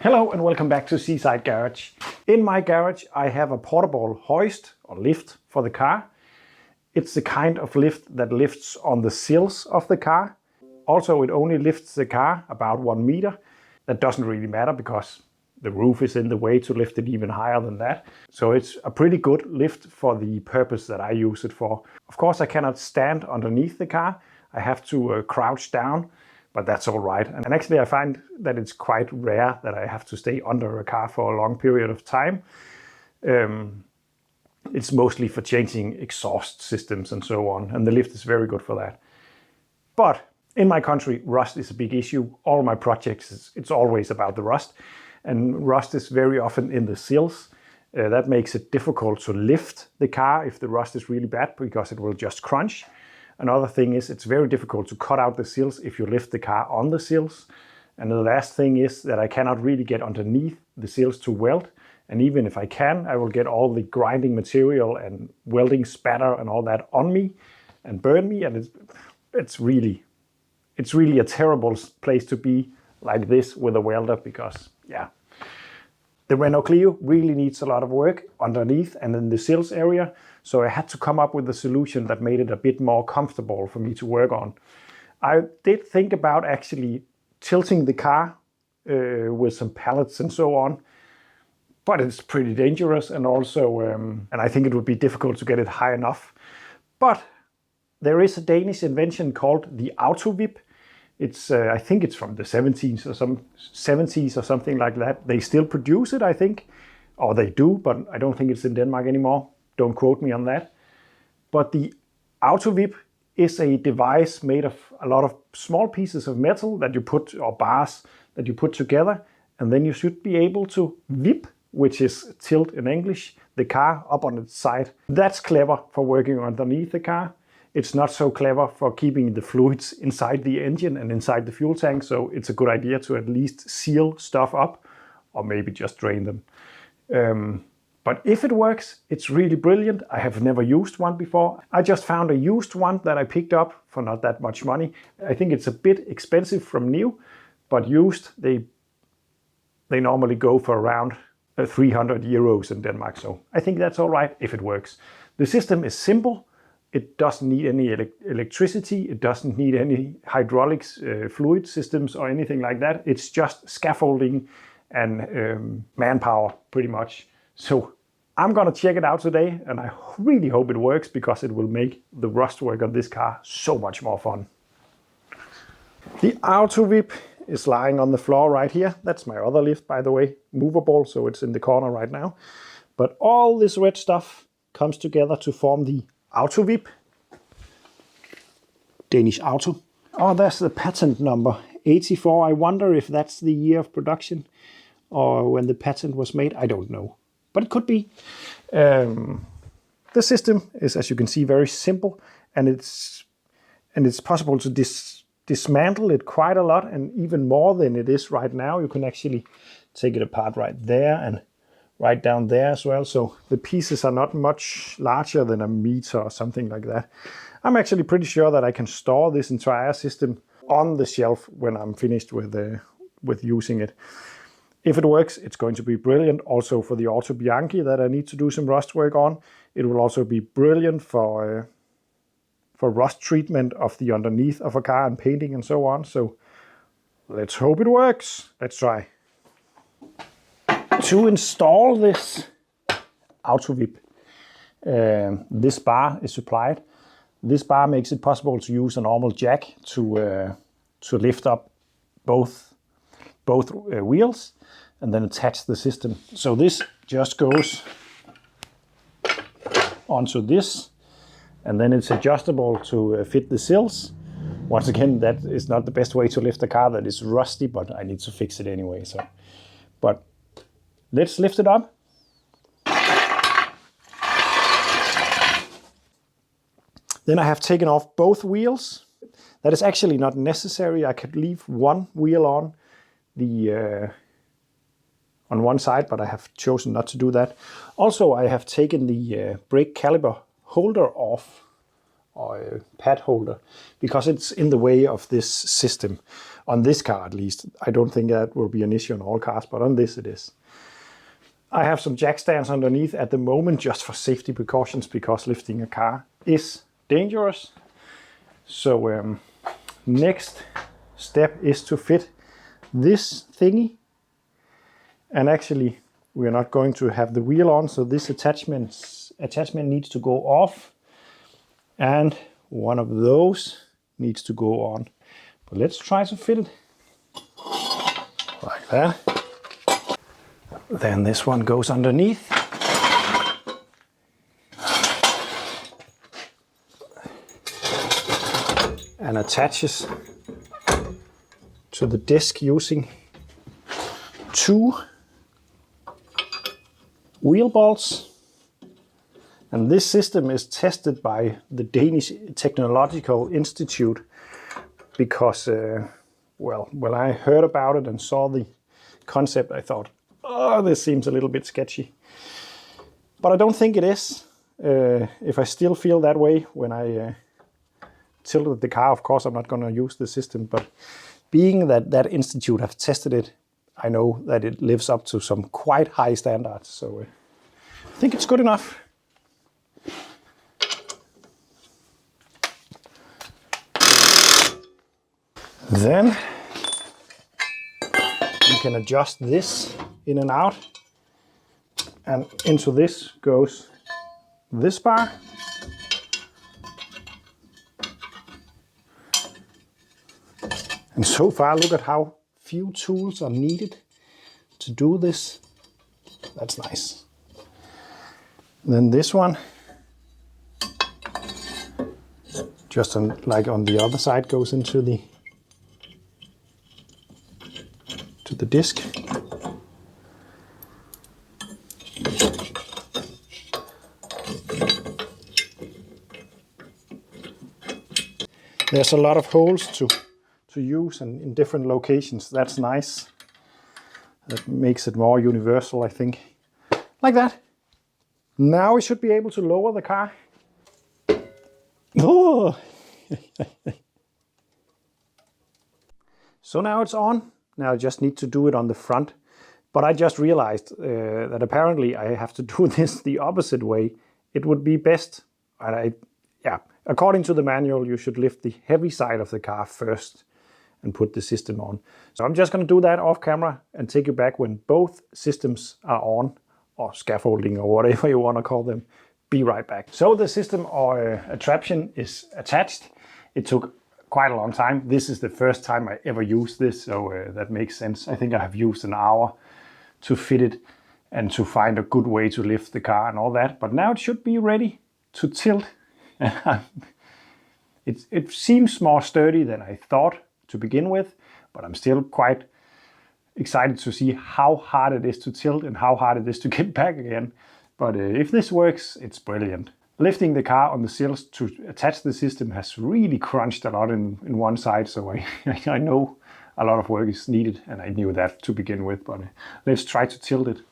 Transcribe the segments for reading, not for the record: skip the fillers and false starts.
Hello and welcome back to Seaside Garage. In my garage I have a portable hoist or lift for the car. It's the kind of lift that lifts on the sills of the car. Also it only lifts the car about 1 meter. That doesn't really matter because the roof is in the way to lift it even higher than that. So it's a pretty good lift for the purpose that I use it for. Of course I cannot stand underneath the car. I have to crouch down. But that's all right. And actually I find that it's quite rare that I have to stay under a car for a long period of time. It's mostly for changing exhaust systems and so on. And the lift is very good for that. But in my country, rust is a big issue. All my projects, it's always about the rust. And rust is very often in the sills. That makes it difficult to lift the car if the rust is really bad because it will just crunch. Another thing is it's very difficult to cut out the sills if you lift the car on the sills. And the last thing is that I cannot really get underneath the sills to weld. And even if I can, I will get all the grinding material and welding spatter and all that on me and burn me. And it's really a terrible place to be like this with a welder because, yeah. The Renault Clio really needs a lot of work underneath and in the sills area. So I had to come up with a solution that made it a bit more comfortable for me to work on. I did think about actually tilting the car with some pallets and so on, but it's pretty dangerous and also, and I think it would be difficult to get it high enough. But there is a Danish invention called the AutoVip. It's, I think it's from the 70s or something like that. They still produce it, I think, or they do, but I don't think it's in Denmark anymore. Don't quote me on that. But the AutoVip is a device made of a lot of small pieces of metal that you put, or bars that you put together, and then you should be able to vip, which is tilt in English, the car up on its side. That's clever for working underneath the car. It's not so clever for keeping the fluids inside the engine and inside the fuel tank, so it's a good idea to at least seal stuff up, or maybe just drain them. But if it works, it's really brilliant. I have never used one before. I just found a used one that I picked up for not that much money. I think it's a bit expensive from new, but used, they normally go for around 300 euros in Denmark. So I think that's all right if it works. The system is simple. It doesn't need any electricity. It doesn't need any hydraulics, fluid systems or anything like that. It's just scaffolding and manpower pretty much. So I'm gonna check it out today and I really hope it works because it will make the rust work on this car so much more fun. The AutoVip is lying on the floor right here. That's my other lift, by the way, movable, so it's in the corner right now. But all this red stuff comes together to form the AutoVip. Danish Auto. Oh, there's the patent number, 84. I wonder if that's the year of production or when the patent was made. I don't know. But it could be. The system is, as you can see, very simple, and it's possible to dismantle it quite a lot, and even more than it is right now. You can actually take it apart right there and right down there as well. So the pieces are not much larger than a meter or something like that. I'm actually pretty sure that I can store this entire system on the shelf when I'm finished with using it. If it works, it's going to be brilliant also for the Auto Bianchi that I need to do some rust work on. It will also be brilliant for rust treatment of the underneath of a car and painting and so on. So let's hope it works. Let's try. To install this AutoVip, this bar is supplied. This bar makes it possible to use a normal jack to lift up both wheels and then attach the system. So this just goes onto this, and then it's adjustable to fit the sills. Once again, that is not the best way to lift a car that is rusty, but I need to fix it anyway. So, but let's lift it up. Then I have taken off both wheels. That is actually not necessary. I could leave one wheel on one side, but I have chosen not to do that. Also, I have taken the brake caliper holder off, or pad holder, because it's in the way of this system. On this car at least. I don't think that will be an issue on all cars, but on this it is. I have some jack stands underneath at the moment just for safety precautions because lifting a car is dangerous. So next step is to fit this thingy. And actually we are not going to have the wheel on, so this attachment needs to go off. And one of those needs to go on. But let's try to fit it like that. Then this one goes underneath. And attaches to the disc using 2 wheel bolts. And this system is tested by the Danish Technological Institute because, well, when I heard about it and saw the concept, I thought, oh, this seems a little bit sketchy. But I don't think it is. If I still feel that way when I tilted the car, of course I'm not going to use the system, but being that that institute have tested it, I know that it lives up to some quite high standards, so I think it's good enough. Then you can adjust this in and out, and into this goes this bar. And so far, look at how few tools are needed to do this. That's nice. Then this one, just like on the other side, goes into the disc. There's a lot of holes to use and in different locations. That's nice. That makes it more universal, I think. Like that. Now we should be able to lower the car. Oh. So now it's on. Now I just need to do it on the front. But I just realized that apparently I have to do this the opposite way. It would be best, and according to the manual, you should lift the heavy side of the car first and put the system on. So I'm just going to do that off camera and take you back when both systems are on, or scaffolding, or whatever you want to call them. Be right back. So the system or attraction is attached. It took quite a long time. This is the first time I ever used this, so that makes sense. I think I have used an hour to fit it and to find a good way to lift the car and all that. But now it should be ready to tilt. It seems more sturdy than I thought to begin with, but I'm still quite excited to see how hard it is to tilt and how hard it is to get back again. But if this works, it's brilliant. Lifting the car on the sills to attach the system has really crunched a lot in one side, so I know a lot of work is needed, and I knew that to begin with, but let's try to tilt it.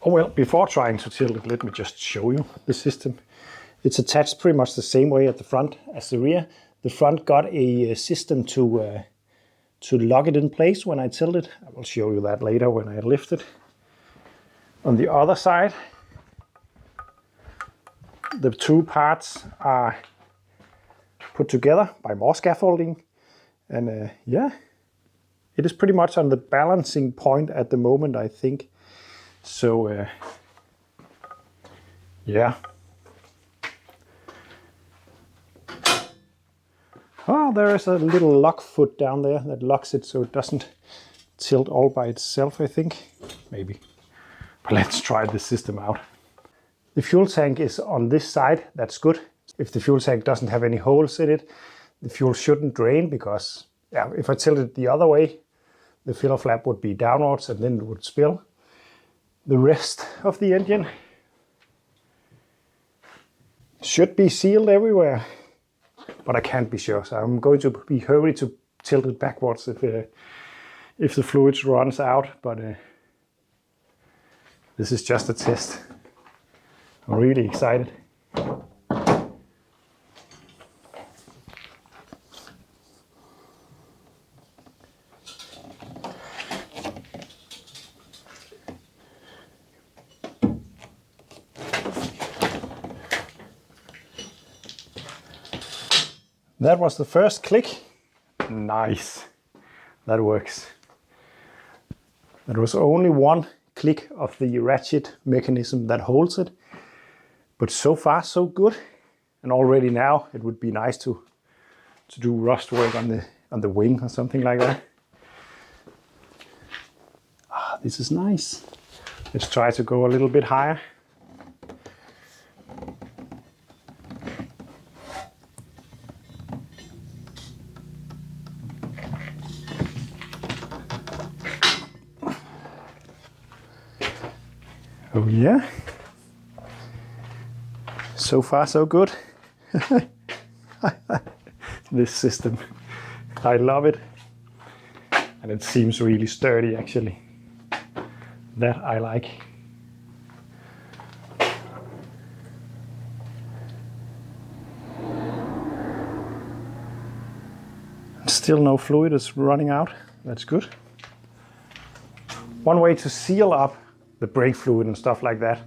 Oh well, before trying to tilt it, let me just show you the system. It's attached pretty much the same way at the front as the rear. The front got a system to lock it in place when I tilt it. I will show you that later when I lift it. On the other side, the two parts are put together by more scaffolding, and yeah, it is pretty much on the balancing point at the moment, I think. So yeah. Oh, there is a little lock foot down there that locks it so it doesn't tilt all by itself, I think. Maybe. But let's try the system out. The fuel tank is on this side, that's good. If the fuel tank doesn't have any holes in it, the fuel shouldn't drain, because if I tilt it the other way, the filler flap would be downwards and then it would spill. The rest of the engine should be sealed everywhere, but I can't be sure, so I'm going to be hurried to tilt it backwards if the fluid runs out, but this is just a test. I'm really excited. That was the first click. Nice. That works. There was only one click of the ratchet mechanism that holds it. But so far so good. And already now it would be nice to do rust work on the wing or something like that. Ah, this is nice. Let's try to go a little bit higher. Oh yeah. So far so good. This system, I love it. And it seems really sturdy actually. That I like. Still no fluid is running out. That's good. One way to seal up the brake fluid and stuff like that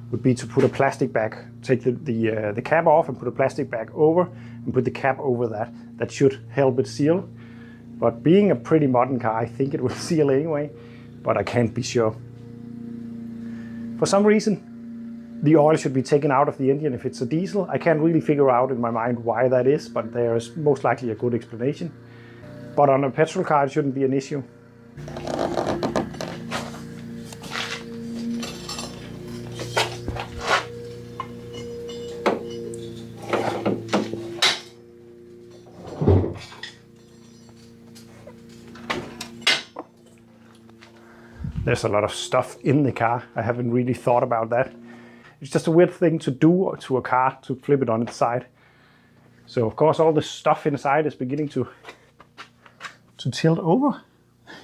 would be to put a plastic bag, take the cap off and put a plastic bag over and put the cap over that. That should help it seal. But being a pretty modern car, I think it will seal anyway, but I can't be sure. For some reason, the oil should be taken out of the engine if it's a diesel. I can't really figure out in my mind why that is, but there is most likely a good explanation. But on a petrol car, it shouldn't be an issue. There's a lot of stuff in the car. I haven't really thought about that. It's just a weird thing to do to a car, to flip it on its side. So of course all the stuff inside is beginning to tilt over.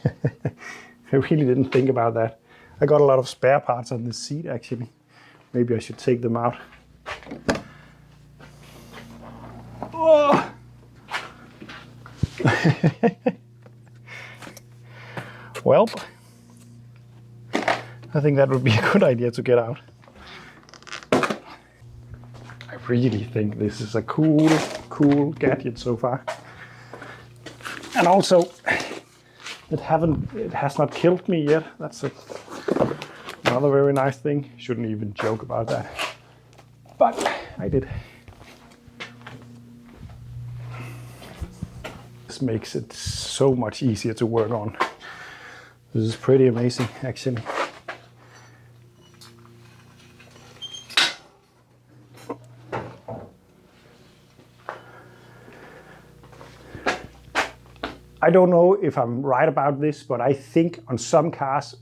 I really didn't think about that. I got a lot of spare parts on this seat actually. Maybe I should take them out. Oh. Well, I think that would be a good idea to get out. I really think this is a cool gadget so far. And also, it has not killed me yet. That's another very nice thing. Shouldn't even joke about that. But I did. This makes it so much easier to work on. This is pretty amazing actually. I don't know if I'm right about this, but I think on some cars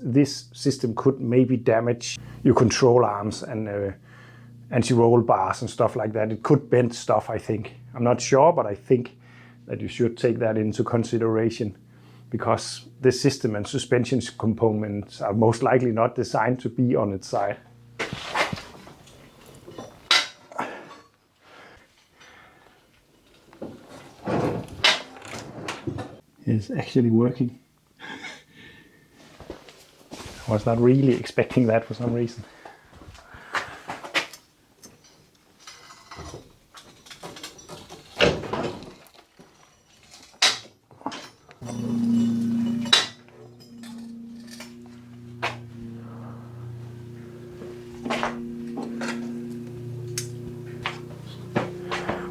this system could maybe damage your control arms and anti-roll bars and stuff like that. It could bend stuff, I think. I'm not sure, but I think that you should take that into consideration because this system and suspension components are most likely not designed to be on its side. It's actually working. I was not really expecting that for some reason.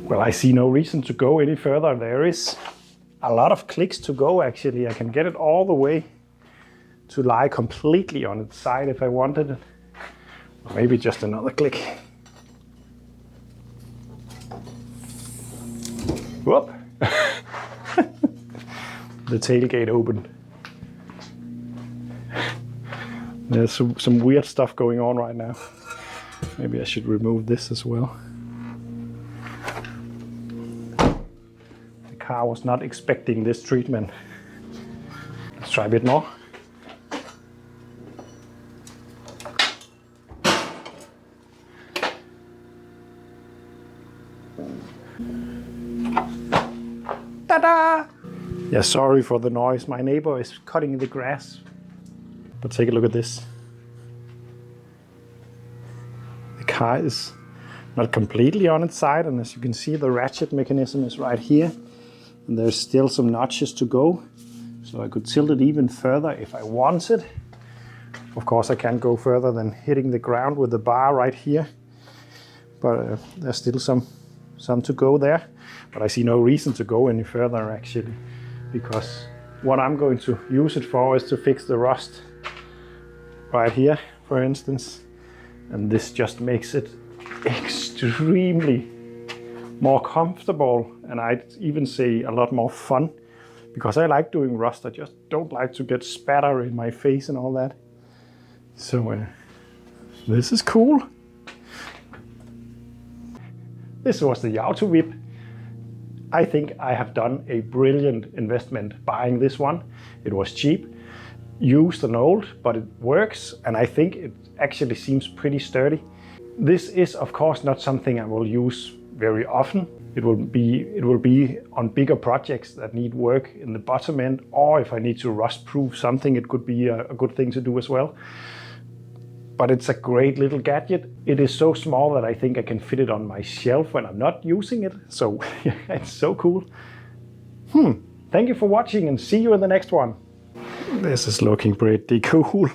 Well, I see no reason to go any further. There is a lot of clicks to go actually. I can get it all the way to lie completely on its side if I wanted it. Or maybe just another click. Whoop! The tailgate opened. There's some weird stuff going on right now. Maybe I should remove this as well. The car was not expecting this treatment. Let's try a bit more. Ta-da! Yeah, sorry for the noise. My neighbor is cutting the grass. But take a look at this. The car is not completely on its side, and as you can see, the ratchet mechanism is right here, and there's still some notches to go, so I could tilt it even further if I wanted. Of course, I can't go further than hitting the ground with the bar right here, but there's still some to go there. But I see no reason to go any further actually, because what I'm going to use it for is to fix the rust right here, for instance, and this just makes it extremely more comfortable, and I'd even say a lot more fun, because I like doing rust. I just don't like to get spatter in my face and all that. So this is cool. This was the AutoVip. I think I have done a brilliant investment buying this one. It was cheap, used and old, but it works, and I think it actually seems pretty sturdy. This is of course not something I will use very often. It will be on bigger projects that need work in the bottom end, or if I need to rust proof something, it could be a good thing to do as well. But it's a great little gadget. It is so small that I think I can fit it on my shelf when I'm not using it. So it's so cool. Thank you for watching, and see you in the next one. This is looking pretty cool.